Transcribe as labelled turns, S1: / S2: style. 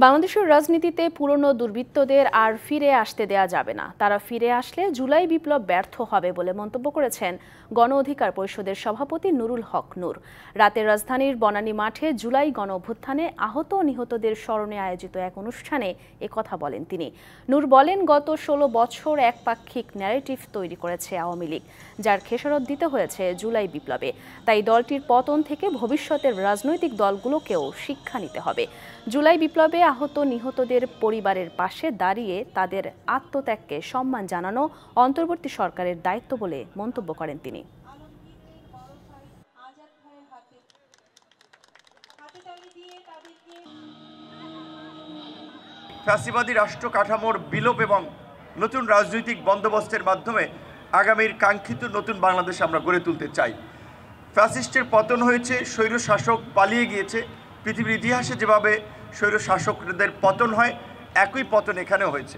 S1: বাংলাদেশের রাজনীতিতে পুরনো দুর্বৃত্তদের আর ফিরে আসতে দেয়া যাবে না। তারা ফিরে আসলে জুলাই বিপ্লব ব্যর্থ হবে বলে মন্তব্য করেছেন গণ অধিকার পরিষদের সভাপতি নুরুল হক নূর। রাতে রাজধানীর বনানী মাঠে জুলাই গণ অভ্যুত্থানে আহত ও নিহতদের স্মরণে আয়োজিত এক অনুষ্ঠানে একথা বলেন তিনি। নূর বলেন, গত ১৬ বছর একপাক্ষিক ন্যারেটিভ তৈরি করেছে আওয়ামী লীগ, যার খেসারত দিতে হয়েছে জুলাই বিপ্লবে। তাই দলটির পতন থেকে ভবিষ্যতের রাজনৈতিক দলগুলোকেও শিক্ষা নিতে হবে। জুলাই বিপ্লবে আহত নিহতদের পরিবারের পাশে দাঁড়িয়ে তাদের আত্মত্যাগকে সম্মান জানানো অন্তর্বর্তী সরকারের দায়িত্ব বলে মন্তব্য করেন তিনি।
S2: ফ্যাসিবাদী রাষ্ট্র কাঠামোর বিলোপ এবং নতুন রাজনৈতিক বন্দোবস্তের মাধ্যমে আগামীর কাঙ্ক্ষিত নতুন বাংলাদেশ আমরা গড়ে তুলতে চাই। ফ্যাসিস্টের পতন হয়েছে, স্বৈরশাসক পালিয়ে গিয়েছে। পৃথিবীর ইতিহাসে যেভাবে স্বৈরশাসকদের পতন হয়, একই পতন এখানেও হয়েছে।